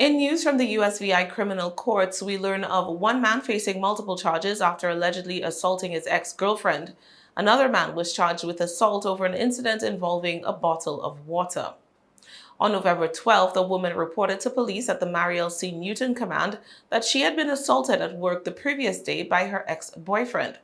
In news from the USVI criminal courts, we learn of one man facing multiple charges after allegedly assaulting his ex-girlfriend. Another man was charged with assault over an incident involving a bottle of water. On November 12th, a woman reported to police at the Mariel C. Newton Command that she had been assaulted at work the previous day by her ex-boyfriend.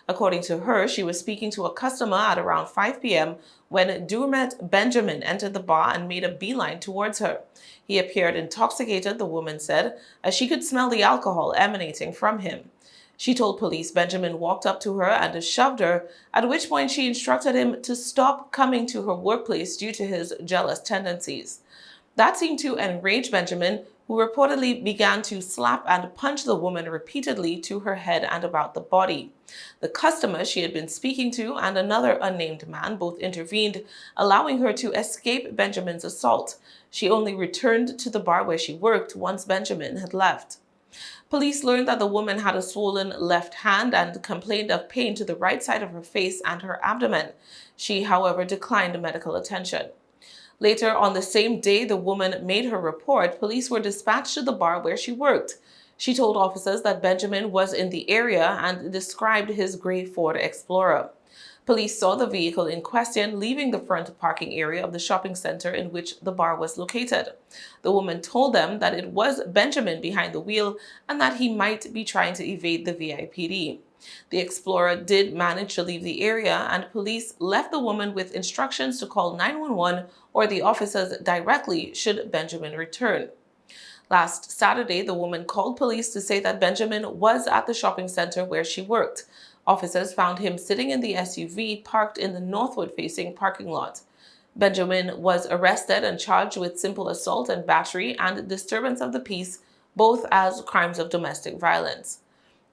According to her, she was speaking to a customer at around 5 p.m. when Durmet Benjamin entered the bar and made a beeline towards her. He appeared intoxicated, the woman said, as she could smell the alcohol emanating from him. She told police Benjamin walked up to her and shoved her, at which point she instructed him to stop coming to her workplace due to his jealous tendencies. That seemed to enrage Benjamin, who reportedly began to slap and punch the woman repeatedly to her head and about the body. The customer she had been speaking to and another unnamed man both intervened, allowing her to escape Benjamin's assault. She only returned to the bar where she worked once Benjamin had left. Police learned that the woman had a swollen left hand and complained of pain to the right side of her face and her abdomen. She, however, declined medical attention. Later on the same day the woman made her report, police were dispatched to the bar where she worked. She told officers that Benjamin was in the area and described his gray Ford Explorer. Police saw the vehicle in question leaving the front parking area of the shopping center in which the bar was located. The woman told them that it was Benjamin behind the wheel and that he might be trying to evade the VIPD. The Explorer did manage to leave the area, and police left the woman with instructions to call 911 or the officers directly should Benjamin return. Last Saturday, the woman called police to say that Benjamin was at the shopping center where she worked. Officers found him sitting in the SUV parked in the northward-facing parking lot. Benjamin was arrested and charged with simple assault and battery and disturbance of the peace, both as crimes of domestic violence.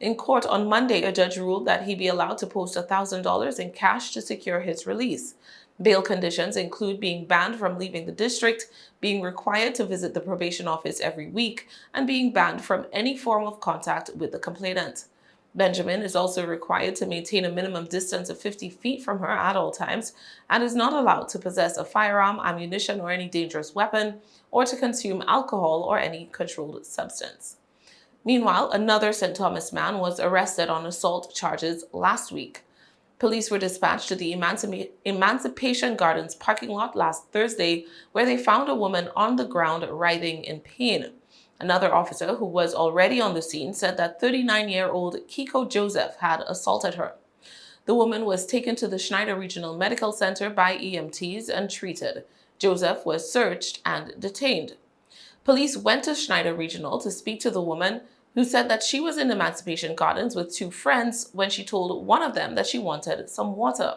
In court on Monday, a judge ruled that he be allowed to post $1,000 in cash to secure his release. Bail conditions include being banned from leaving the district, being required to visit the probation office every week, and being banned from any form of contact with the complainant. Benjamin is also required to maintain a minimum distance of 50 feet from her at all times and is not allowed to possess a firearm, ammunition, or any dangerous weapon, or to consume alcohol or any controlled substance. Meanwhile, another St. Thomas man was arrested on assault charges last week. Police were dispatched to the Emancipation Gardens parking lot last Thursday, where they found a woman on the ground writhing in pain. Another officer who was already on the scene said that 39-year-old Kiko Joseph had assaulted her. The woman was taken to the Schneider Regional Medical Center by EMTs and treated. Joseph was searched and detained. Police went to Schneider Regional to speak to the woman, who said that she was in Emancipation Gardens with two friends when she told one of them that she wanted some water.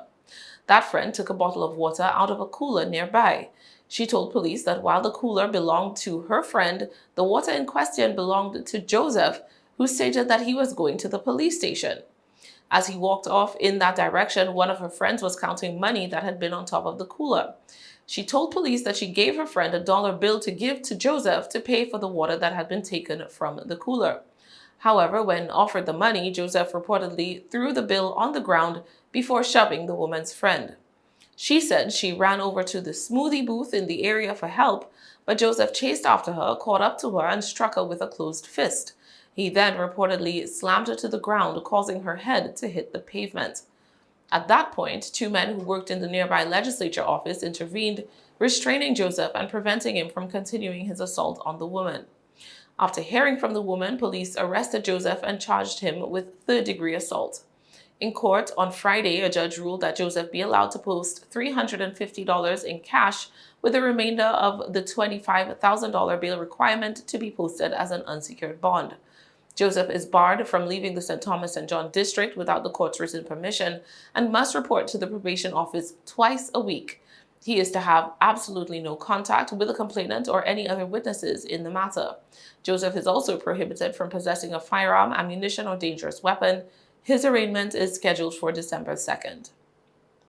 That friend took a bottle of water out of a cooler nearby. She told police that while the cooler belonged to her friend, the water in question belonged to Joseph, who stated that he was going to the police station. As he walked off in that direction, one of her friends was counting money that had been on top of the cooler. She told police that she gave her friend a dollar bill to give to Joseph to pay for the water that had been taken from the cooler. However, when offered the money, Joseph reportedly threw the bill on the ground before shoving the woman's friend. She said she ran over to the smoothie booth in the area for help, but Joseph chased after her, caught up to her, and struck her with a closed fist. He then reportedly slammed her to the ground, causing her head to hit the pavement. At that point, two men who worked in the nearby legislature office intervened, restraining Joseph and preventing him from continuing his assault on the woman. After hearing from the woman, police arrested Joseph and charged him with third-degree assault. In court on Friday, a judge ruled that Joseph be allowed to post $350 in cash, with the remainder of the $25,000 bail requirement to be posted as an unsecured bond. Joseph is barred from leaving the St. Thomas and John district without the court's written permission and must report to the probation office twice a week. He is to have absolutely no contact with the complainant or any other witnesses in the matter. Joseph is also prohibited from possessing a firearm, ammunition, or dangerous weapon. His arraignment is scheduled for December 2nd.